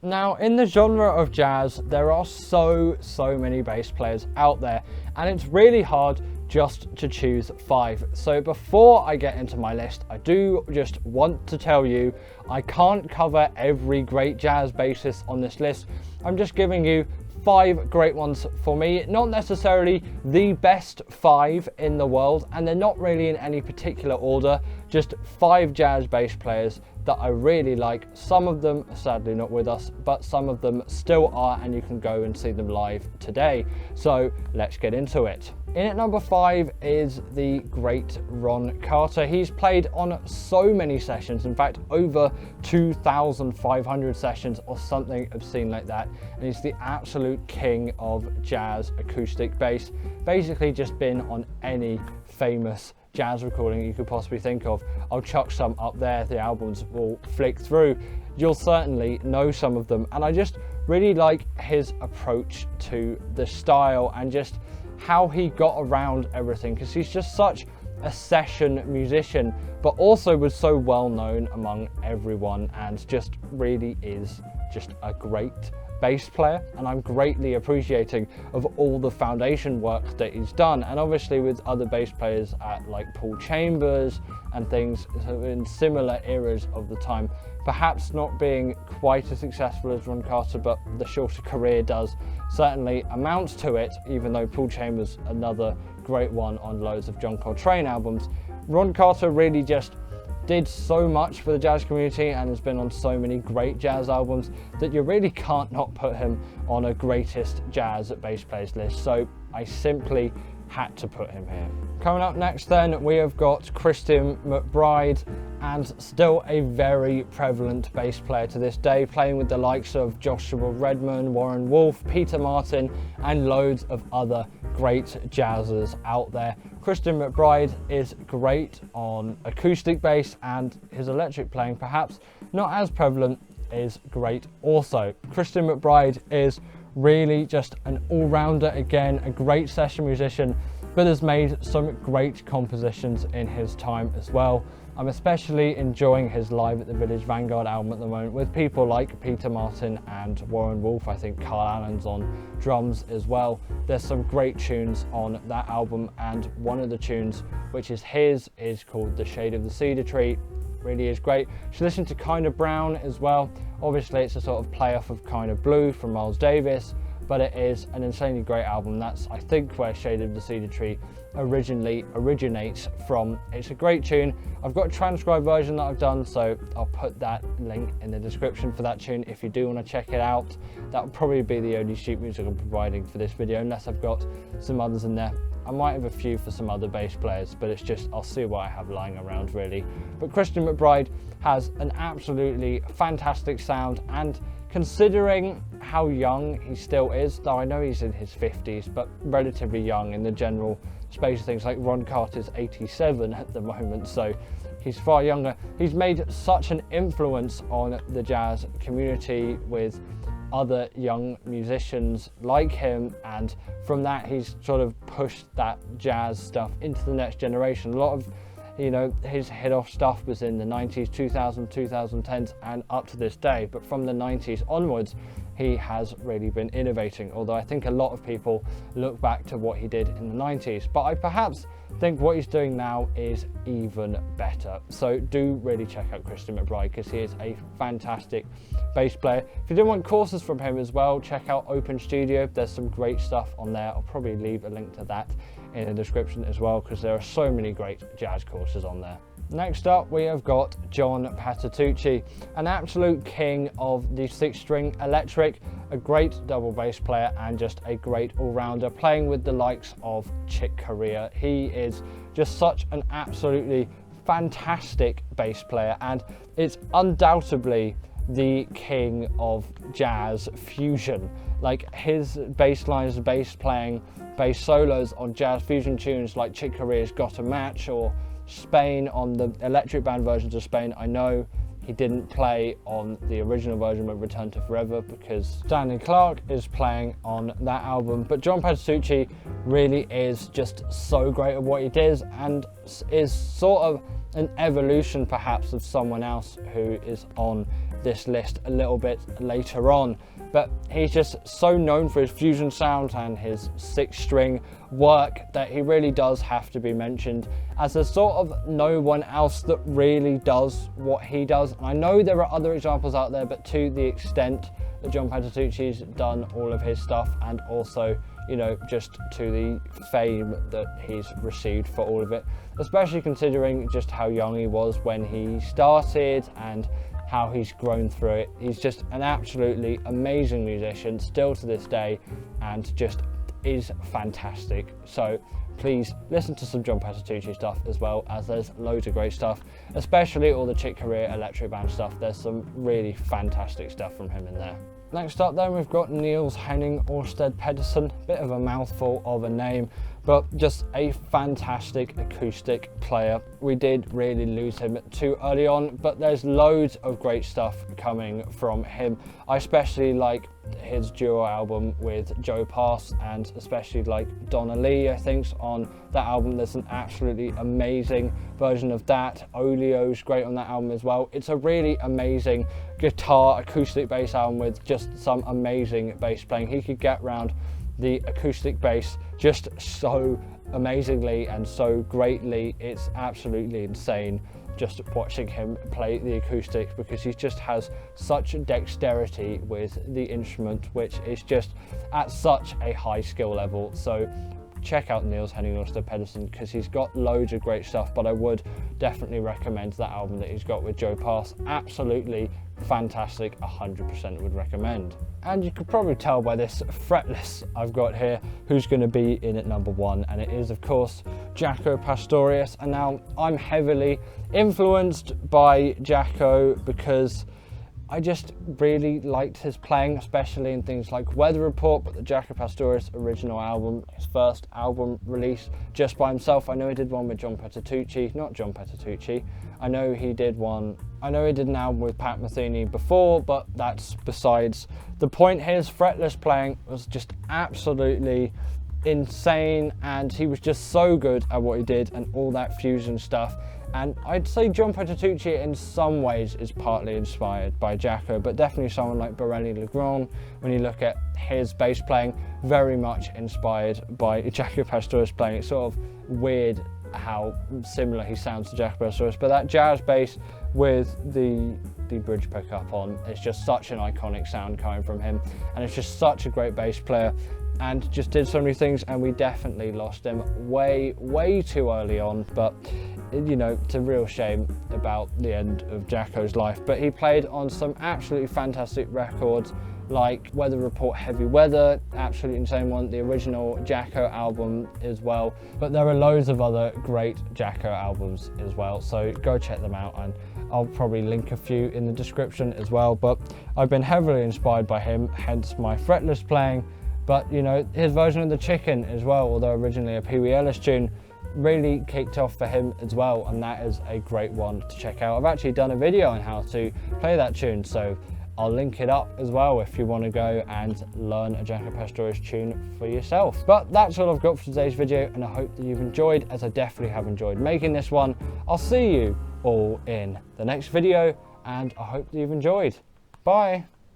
Now, in the genre of jazz, there are so many bass players out there, and it's really hard just to choose 5. So before I get into my list, I do just want to tell you I can't cover every great jazz bassist on this list. I'm just giving you 5 great ones for me, not necessarily the best 5 in the world, and they're not really in any particular order, just 5 jazz bass players that I really like. Some of them are sadly not with us, but some of them still are, and you can go and see them live today. So let's get into it. In at number 5 is the great Ron Carter. He's played on so many sessions, in fact over 2,500 sessions or something obscene like that, and he's the absolute king of jazz acoustic bass. Basically just been on any famous jazz recording you could possibly think of. I'll chuck some up there, the albums will flick through. You'll certainly know some of them, and I just really like his approach to the style and just how he got around everything, because he's just such a session musician, but also was so well known among everyone and just really is just a great bass player, and I'm greatly appreciating of all the foundation work that he's done, and obviously with other bass players at like Paul Chambers and things in similar eras of the time, perhaps not being quite as successful as Ron Carter, but the shorter career does certainly amounts to it, even though Paul Chambers, another great one on loads of John Coltrane albums. Ron Carter really just did so much for the jazz community and has been on so many great jazz albums that you really can't not put him on a greatest jazz bass players list. So I simply had to put him here. Coming up next then, we have got Christian McBride, and still a very prevalent bass player to this day, playing with the likes of Joshua Redman, Warren Wolf, Peter Martin, and loads of other great jazzers out there. Christian McBride is great on acoustic bass, and his electric playing, perhaps not as prevalent, is great also. Christian McBride is really just an all-rounder, again, a great session musician, but has made some great compositions in his time as well. I'm especially enjoying his Live at the Village Vanguard album at the moment, with people like Peter Martin and Warren Wolf. I think Carl Allen's on drums as well. There's some great tunes on that album, and one of the tunes, which is his, is called The Shade of the Cedar Tree. Really is great. You should listen to Kind of Brown as well. Obviously it's a sort of play off of Kind of Blue from Miles Davis, but it is an insanely great album. That's, I think, where Shade of the Cedar Tree originally originates from. It's a great tune. I've got a transcribed version that I've done, so I'll put that link in the description for that tune if you do want to check it out. That will probably be the only sheet music I'm providing for this video, unless I've got some others in there. I might have a few for some other bass players, but it's just, I'll see what I have lying around really. But Christian McBride has an absolutely fantastic sound, and considering how young he still is, though I know he's in his 50s, but relatively young in the general space of things, like Ron Carter's 87 at the moment, so he's far younger. He's made such an influence on the jazz community with other young musicians like him, and from that he's sort of pushed that jazz stuff into the next generation. A lot of, you know, his hit-off stuff was in the 90s, 2000s, 2010s, and up to this day, but from the 90s onwards he has really been innovating, although I think a lot of people look back to what he did in the 90s, but I perhaps think what he's doing now is even better. So do really check out Christian McBride, because he is a fantastic bass player. If you do want courses from him as well, check out Open Studio. There's some great stuff on there. I'll probably leave a link to that in the description as well, because there are so many great jazz courses on there. Next up, we have got John Patitucci, an absolute king of the 6-string electric, a great double bass player and just a great all-rounder, playing with the likes of Chick Corea. He is just such an absolutely fantastic bass player, and it's undoubtedly the king of jazz fusion. Like, his bass lines, bass playing, bass solos on jazz fusion tunes like Chick Corea's Got a Match, or Spain on the electric band versions of Spain. I know he didn't play on the original version of Return to Forever because Stanley Clarke is playing on that album, but John Patitucci really is just so great at what he does, and is sort of an evolution perhaps of someone else who is on this list a little bit later on. But he's just so known for his fusion sound and his 6-string work that he really does have to be mentioned, as there's sort of no one else that really does what he does. And I know there are other examples out there, but to the extent that John Patitucci's done all of his stuff, and also, you know, just to the fame that he's received for all of it, especially considering just how young he was when he started and how he's grown through it. He's just an absolutely amazing musician still to this day, and just is fantastic. So please listen to some John Patitucci stuff, as well as there's loads of great stuff, especially all the Chick Corea electric band stuff. There's some really fantastic stuff from him in there. Next up then, we've got Niels-Henning Ørsted Pedersen. Bit of a mouthful of a name, but just a fantastic acoustic player. We did really lose him too early on, but there's loads of great stuff coming from him. I especially like his duo album with Joe Pass, and especially like Donna Lee, I think's on that album. There's an absolutely amazing version of that. Olio's great on that album as well. It's a really amazing guitar acoustic bass album with just some amazing bass playing. He could get around the acoustic bass just so amazingly and so greatly. It's absolutely insane just watching him play the acoustics, because he just has such dexterity with the instrument, which is just at such a high skill level. So check out Niels-Henning Ørsted Pedersen, because he's got loads of great stuff, but I would definitely recommend that album that he's got with Joe Pass. Absolutely fantastic, 100% would recommend. And you could probably tell by this fretless I've got here who's going to be in at number 1, and it is of course Jaco Pastorius. And now I'm heavily influenced by Jaco because I just really liked his playing, especially in things like Weather Report, but the Jaco Pastorius original album, his first album release just by himself. I know he did one with John Patitucci, not John Patitucci. I know he did an album with Pat Metheny before, but that's besides the point. His fretless playing was just absolutely insane, and he was just so good at what he did and all that fusion stuff. And I'd say John Patitucci in some ways is partly inspired by Jaco, but definitely someone like Borelli Legrand, when you look at his bass playing, very much inspired by Jaco Pastorius playing. It's sort of weird how similar he sounds to Jaco Pastorius, but that jazz bass with the bridge pickup on, it's just such an iconic sound coming from him, and it's just such a great bass player, and just did so many things. And we definitely lost him way too early on, but you know, it's a real shame about the end of Jaco's life. But he played on some absolutely fantastic records like Weather Report, Heavy Weather, absolutely insane one, the original Jaco album as well. But there are loads of other great Jaco albums as well, so go check them out, and I'll probably link a few in the description as well. But I've been heavily inspired by him, hence my fretless playing. But you know, his version of The Chicken as well, although originally a Pee Wee Ellis tune, really kicked off for him as well, and that is a great one to check out. I've actually done a video on how to play that tune, so I'll link it up as well if you want to go and learn a Jaco Pastorius tune for yourself. But that's all I've got for today's video, and I hope that you've enjoyed, as I definitely have enjoyed making this one. I'll see you all in the next video, and I hope that you've enjoyed. Bye.